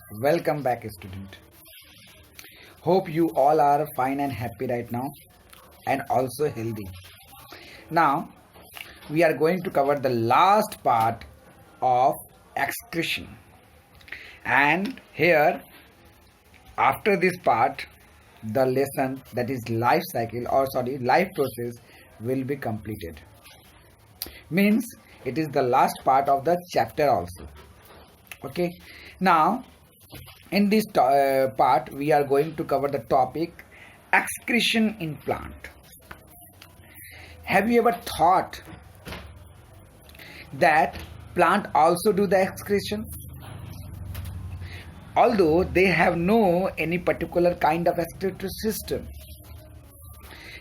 Welcome back, student. Hope you all are fine and happy right now and also healthy. Now, we are going to cover the last part of excretion. And here, after this part, the lesson that is life process will be completed. Means it is the last part of the chapter also. Okay. Now, in this part, we are going to cover the topic excretion in plant. Have you ever thought that plant also do the excretion? Although they have no any particular kind of excretory system.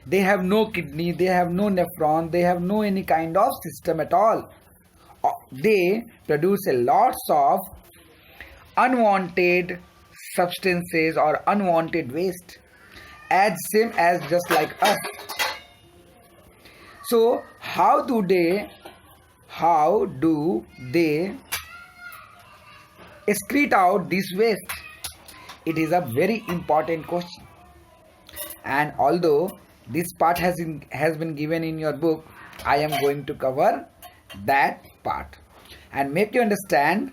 They have no kidney, they have no nephron, they have no any kind of system at all. They produce a lots of unwanted substances or unwanted waste as same as just like us. So how do they excrete out this waste? It is a very important question, and although this part has been given in your book, I am going to cover that part and make you understand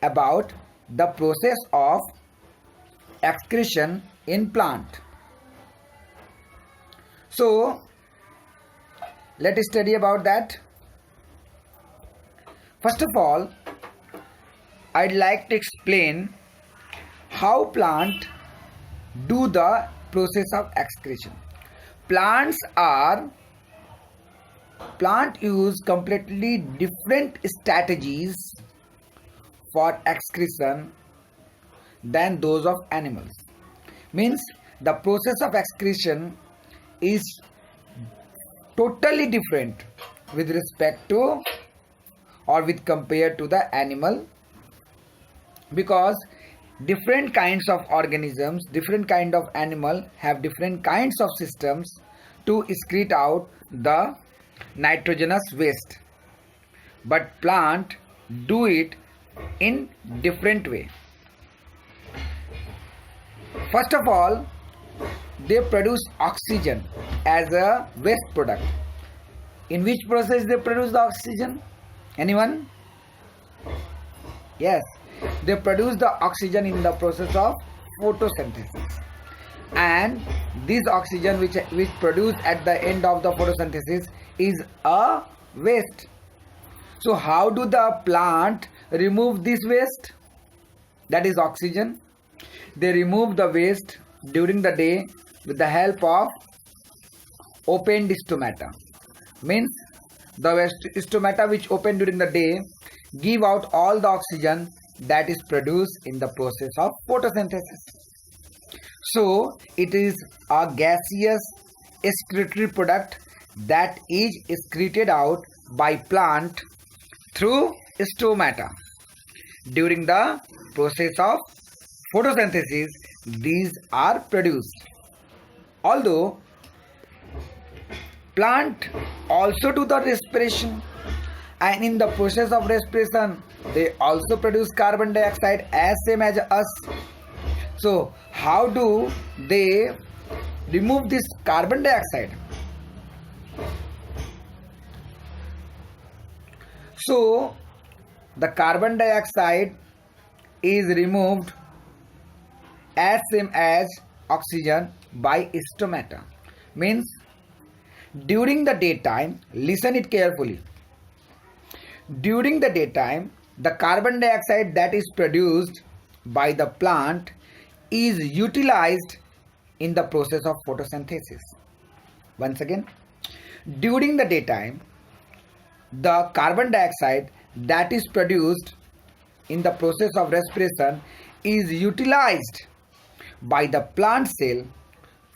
about the process of excretion in plant. So let us study about that. First of all, I'd like to explain how plant do the process of excretion. Plant use completely different strategies for excretion than those of animals. Means the process of excretion is totally different with respect to or with compared to the animal, because different kinds of organisms, different kind of animal have different kinds of systems to excrete out the nitrogenous waste, but plant do it in different way. First of all, they produce oxygen as a waste product. In which process they produce the oxygen? Anyone? Yes, they produce the oxygen in the process of photosynthesis, and this oxygen which produced at the end of the photosynthesis is a waste. So how do the plant remove this waste, that is oxygen? They remove the waste during the day with the help of opened stomata. Means the stomata which open during the day give out all the oxygen that is produced in the process of photosynthesis. So it is a gaseous excretory product that is excreted out by plant through stomata. During the process of photosynthesis, these are produced. Although plant also do the respiration, and in the process of respiration they also produce carbon dioxide as same as us. So how do they remove this carbon dioxide? So the carbon dioxide is removed as same as oxygen by stomata. Means during the daytime, listen it carefully, during the daytime the carbon dioxide that is produced by the plant is utilized in the process of photosynthesis. Once again, during the daytime the carbon dioxide that is produced in the process of respiration is utilized by the plant cell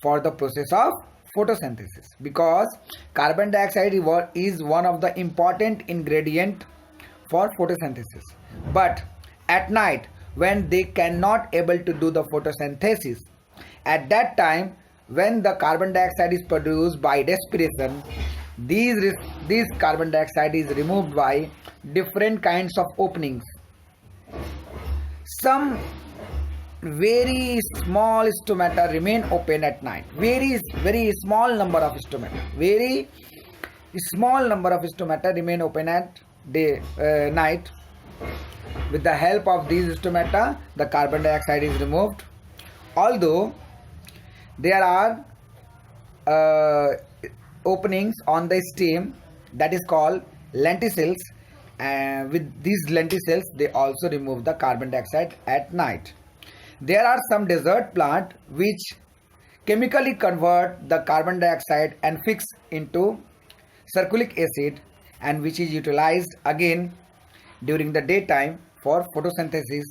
for the process of photosynthesis, because carbon dioxide is one of the important ingredient for photosynthesis. But at night when they cannot able to do the photosynthesis, at that time when the carbon dioxide is produced by respiration, this carbon dioxide is removed by different kinds of openings. Some very small stomata remain open at night. Very small number of stomata. Very small number of stomata remain open at night. With the help of these stomata, the carbon dioxide is removed. Although there are openings on the stem, that is called lenticels, and with these lenticels they also remove the carbon dioxide at night. There are some desert plants which chemically convert the carbon dioxide and fix into sulfuric acid, and which is utilized again during the daytime for photosynthesis,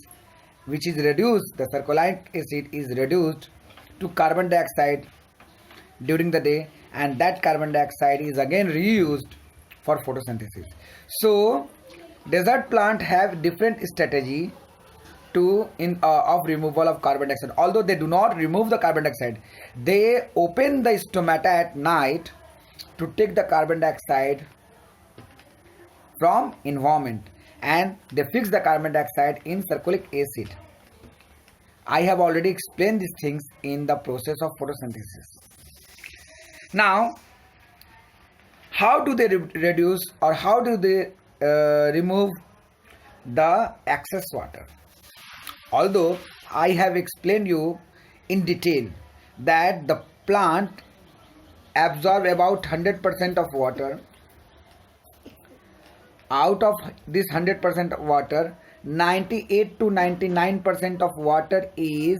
which is reduced, the sulfuric acid is reduced to carbon dioxide during the day, and that carbon dioxide is again reused for photosynthesis. So desert plant have different strategy of removal of carbon dioxide. Although they do not remove the carbon dioxide, they open the stomata at night to take the carbon dioxide from environment, and they fix the carbon dioxide in sulfuric acid. I have already explained these things in the process of photosynthesis. Now, how do they reduce, or how do they remove the excess water? Although I have explained you in detail that the plant absorb about 100% of water. Out of this 100% of water, 98 to 99% of water is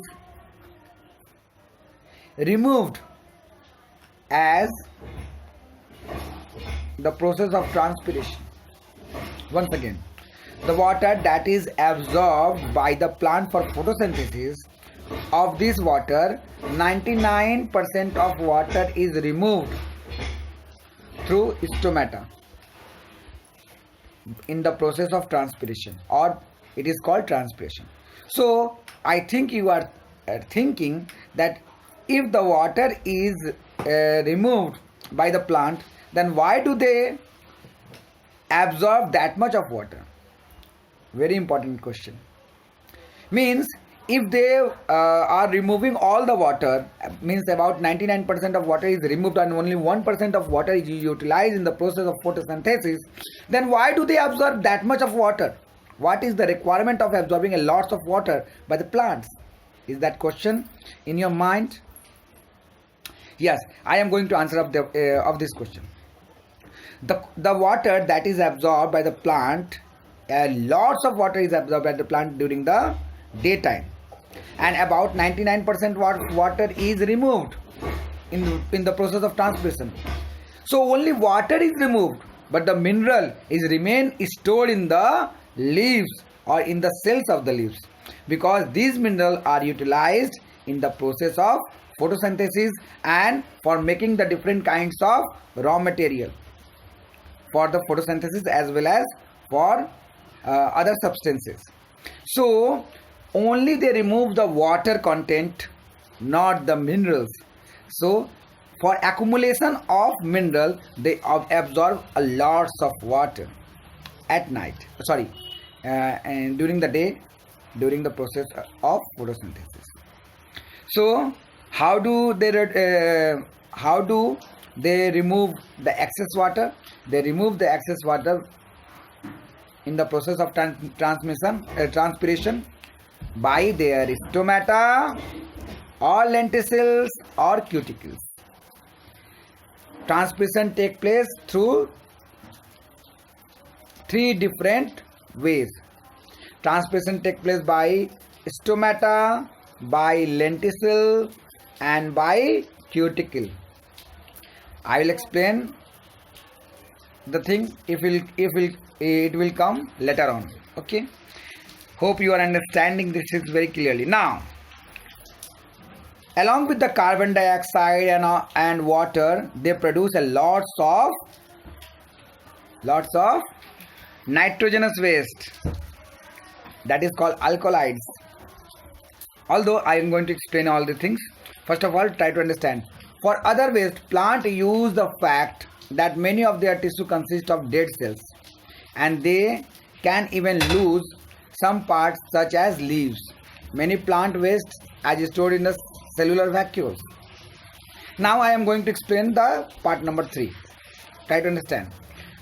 removed as the process of transpiration. Once again, the water that is absorbed by the plant for photosynthesis, of this water 99% of water is removed through stomata in the process of transpiration, or it is called transpiration. So I think you are thinking that if the water is removed by the plant, then why do they absorb that much of water? Very important question. Means if they are removing all the water, means about 99% of water is removed and only 1% of water is utilized in the process of photosynthesis, then why do they absorb that much of water? What is the requirement of absorbing a lot of water by the plants? Is that question in your mind? Yes, I am going to answer of this question. The water that is absorbed by the plant, lots of water is absorbed by the plant during the daytime, and about 99% water is removed in the process of transpiration. So only water is removed, but the mineral is remain stored in the leaves or in the cells of the leaves, because these minerals are utilized in the process of photosynthesis and for making the different kinds of raw material for the photosynthesis as well as for other substances. So only they remove the water content, not the minerals. So for accumulation of mineral, they absorb a lots of water at night, and during the day, during the process of photosynthesis. So how do they remove the excess water? They remove the excess water in the process of transpiration by their stomata or lenticels or cuticles. Transpiration takes place through three different ways. Transpiration takes place by stomata, by lenticel, and by cuticle. I will explain the thing if it will come later on. Okay, hope you are understanding this is very clearly. Now, along with the carbon dioxide and water, they produce a lots of nitrogenous waste, that is called alkaloids. Although I am going to explain all the things, first of all try to understand. For other waste, plant use the fact that many of their tissue consist of dead cells, and they can even lose some parts such as leaves. many plant waste as stored in the cellular vacuoles. Now I am going to explain the part number 3. Try to understand.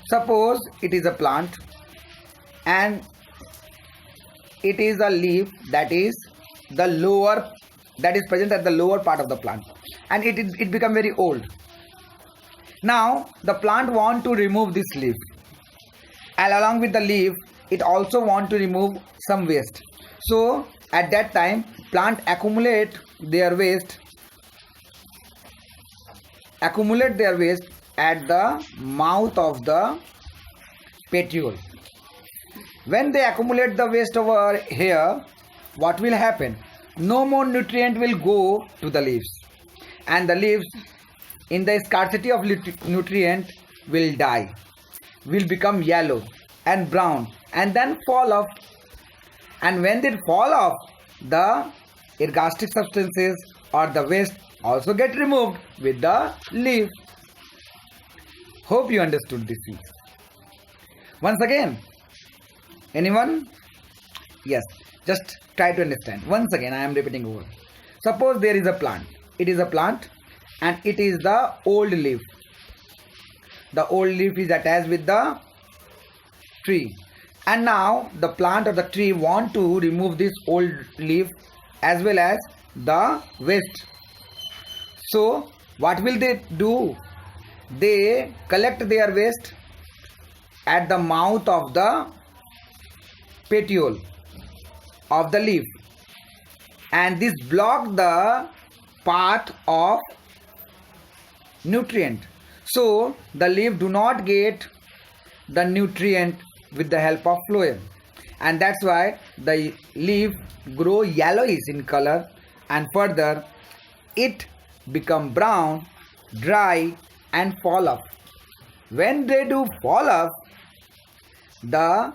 Suppose it is a plant and it is a leaf that is present at the lower part of the plant, and it become very old. Now the plant want to remove this leaf, and along with the leaf it also want to remove some waste. So at that time plant accumulate their waste at the mouth of the petiole. When they accumulate the waste over here, what will happen? No more nutrient will go to the leaves, and the leaves in the scarcity of nutrient will die, will become yellow and brown, and then fall off. And when they fall off, the ergastic substances or the waste also get removed with the leaf. Hope you understood this thing. Once again, anyone? Yes, just try to understand. Once again, I am repeating over. Suppose there is a plant. It is a plant and it is the old leaf. The old leaf is attached with the tree. And now the plant or the tree want to remove this old leaf as well as the waste. So what will they do? They collect their waste at the mouth of the petiole of the leaf, and this block the path of nutrient. So the leaf do not get the nutrient with the help of phloem, and that's why the leaf grow yellowish in color, and further it become brown, dry, and fall off. When they do fall off, the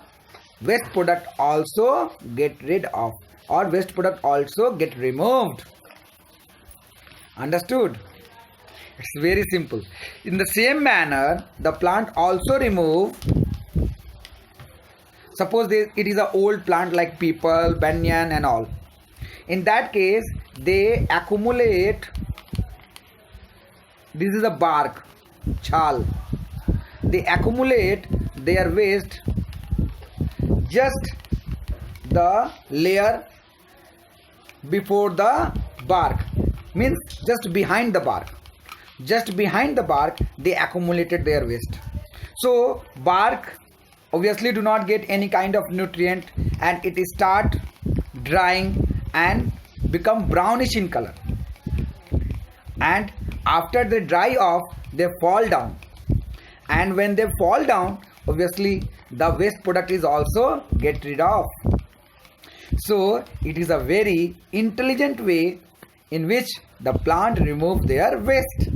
waste product also get rid of, or waste product also get removed. Understood? It's very simple. In the same manner, the plant also remove. Suppose it is an old plant like peepal, banyan and all. In that case, they accumulate. This is a bark, chal. They accumulate their waste just the layer before the bark, means just behind the bark. Just behind the bark they accumulated their waste. So bark obviously do not get any kind of nutrient, and it start drying and become brownish in color, and after they dry off they fall down, and when they fall down obviously the waste product is also get rid of. So it is a very intelligent way in which the plant remove their waste.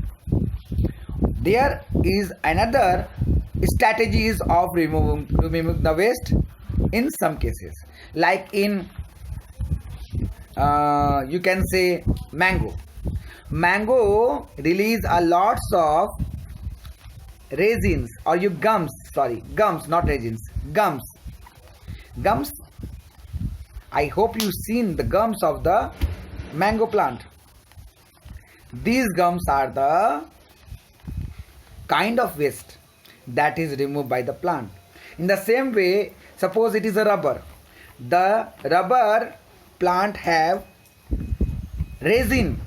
There is another strategies of removing the waste in some cases, like in you can say mango release a lots of resins, or you gums not resins, gums. I hope you seen the gums of the mango plant. These gums are the kind of waste that is removed by the plant. In the same way, suppose it is a rubber. The rubber plant have resin.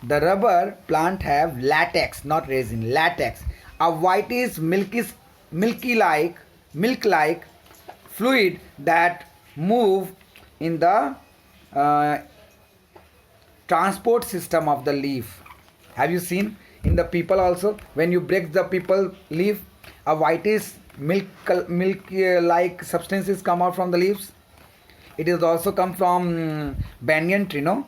The rubber plant have latex, not resin, latex. A whitish milk-like fluid that move in the transport system of the leaf. Have you seen in the people also? When you break the people leaf, a whitish milk-like substances come out from the leaves. It is also come from banyan tree, no?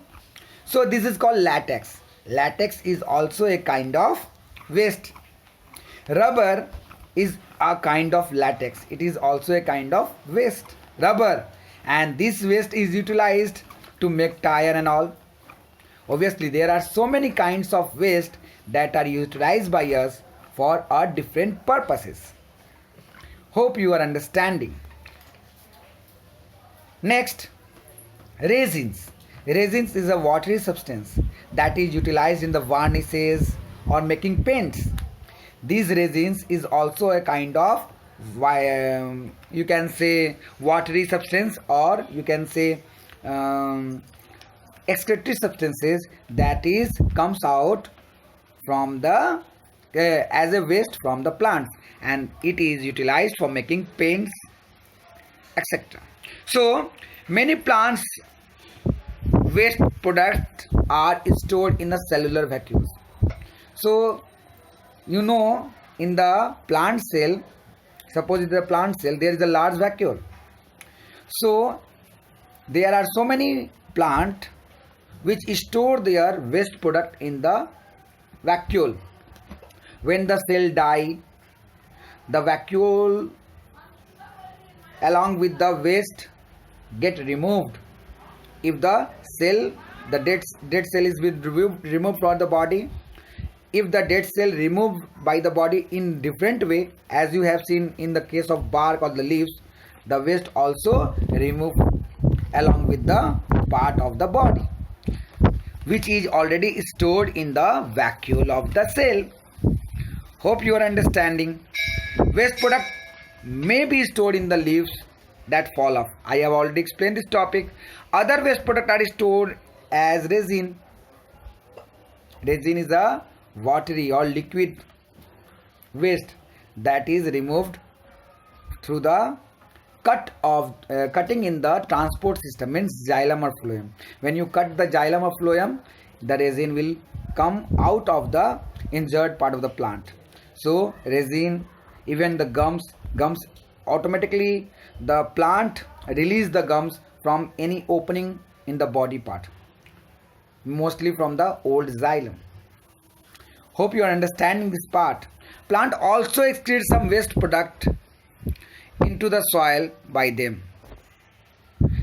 So this is called latex. Latex is also a kind of waste. Rubber is a kind of latex. It is also a kind of waste, rubber, and this waste is utilized to make tire and all. Obviously there are so many kinds of waste that are utilized by us for our different purposes. Hope you are understanding. Next, Resins. Resins is a watery substance that is utilized in the varnishes or making paints. These resins is also a kind of you can say watery substance, or you can say excretory substances that is comes out from the as a waste from the plants, and it is utilized for making paints, etc. So many plants waste products are stored in the cellular vacuoles. So you know, in the plant cell, suppose in the plant cell there is a large vacuole. So there are so many plant which store their waste product in the vacuole. When the cell die, the vacuole along with the waste get removed. If the cell, the dead cell is removed from the body, if the dead cell removed by the body in different way, as you have seen in the case of bark or the leaves, the waste also removed along with the part of the body which is already stored in the vacuole of the cell. Hope you are understanding. Waste product may be stored in the leaves that fall off. I have already explained this topic. Other waste product are stored as resin. Resin is a watery or liquid waste that is removed through the cutting in the transport system, means xylem or phloem. When you cut the xylem or phloem, the resin will come out of the injured part of the plant. So resin, even the gums automatically, the plant release the gums from any opening in the body part, mostly from the old xylem. Hope you are understanding this part. Plant also excretes some waste product into the soil by them.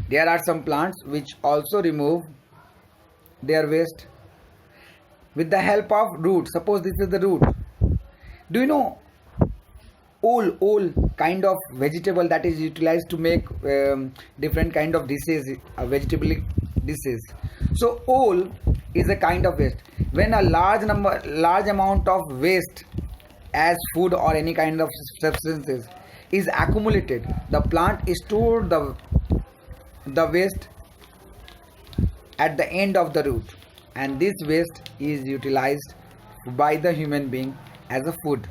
There are some plants which also remove their waste with the help of root. Suppose this is the root. Do you know all kind of vegetable that is utilized to make different kind of dishes, vegetable dishes? So all is a kind of waste. When a large amount of waste as food or any kind of substances is accumulated, the plant stores the waste at the end of the root, and this waste is utilized by the human being as a food.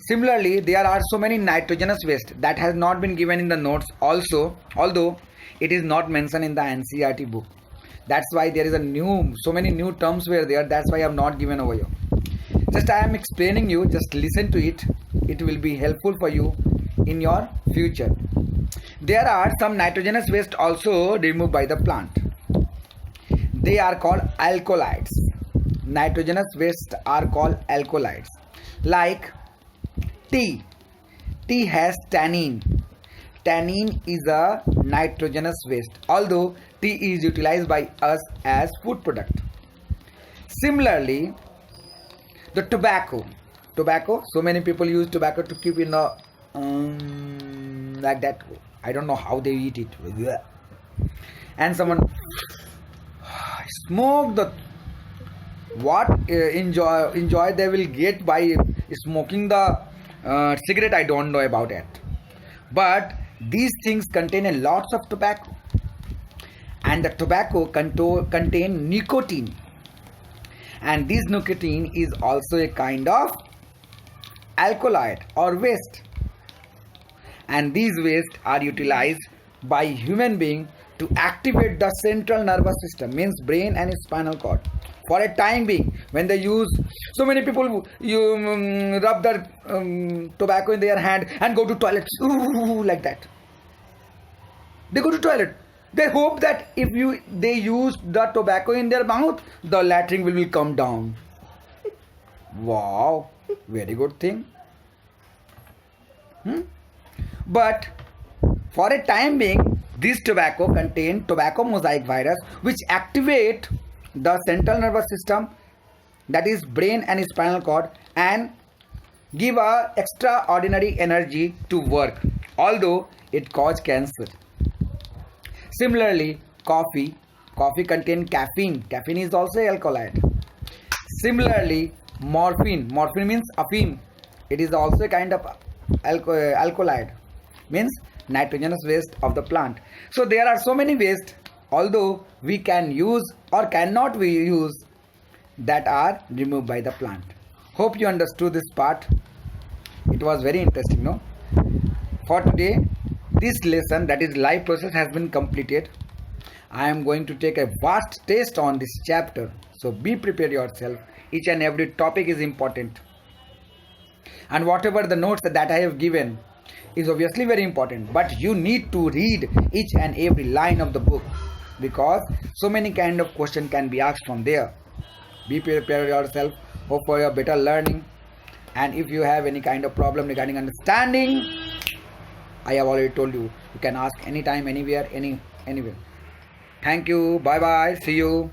Similarly, there are so many nitrogenous waste that has not been given in the notes also, although it is not mentioned in the NCERT book. That's why there is so many new terms were there. That's why I have not given over here. Just I am explaining you, just listen to it. It will be helpful for you in your future. There are some nitrogenous waste also removed by the plant. They are called alkaloids. Nitrogenous waste are called alkaloids. Like tea. Tea has tannin. Tannin is a nitrogenous waste, although tea is utilized by us as food product. Similarly, the tobacco, so many people use tobacco to keep in a like that. I don't know how they eat it. And someone smoke the enjoy they will get by smoking the cigarette. I don't know about it, but these things contain a lots of tobacco, and the tobacco contain nicotine, and this nicotine is also a kind of alkaloid or waste, and these waste are utilized by human being to activate the central nervous system, means brain and spinal cord, for a time being. When they use, so many people rub the tobacco in their hand and go to toilet like that. They go to toilet. They hope that if they use the tobacco in their mouth, the latrine will come down. Wow, very good thing. But for a time being, this tobacco contain tobacco mosaic virus, which activate the central nervous system, that is brain and spinal cord, and give a extraordinary energy to work, although it cause cancer. Similarly, coffee contains caffeine. Caffeine is also alkaloid. Similarly, morphine means afim. It is also a kind of alkaloid, means nitrogenous waste of the plant. So there are so many waste, although we can use or cannot we use, that are removed by the plant. Hope you understood this part. It was very interesting, no? For today, this lesson, that is life process, has been completed. I am going to take a vast test on this chapter, so be prepared yourself. Each and every topic is important, and whatever the notes that I have given is obviously very important, but you need to read each and every line of the book, because so many kind of question can be asked from there. Be prepared yourself. Hope for your better learning. And if you have any kind of problem regarding understanding, I have already told you, you can ask anytime, anywhere, anywhere. Thank you. Bye bye. See you.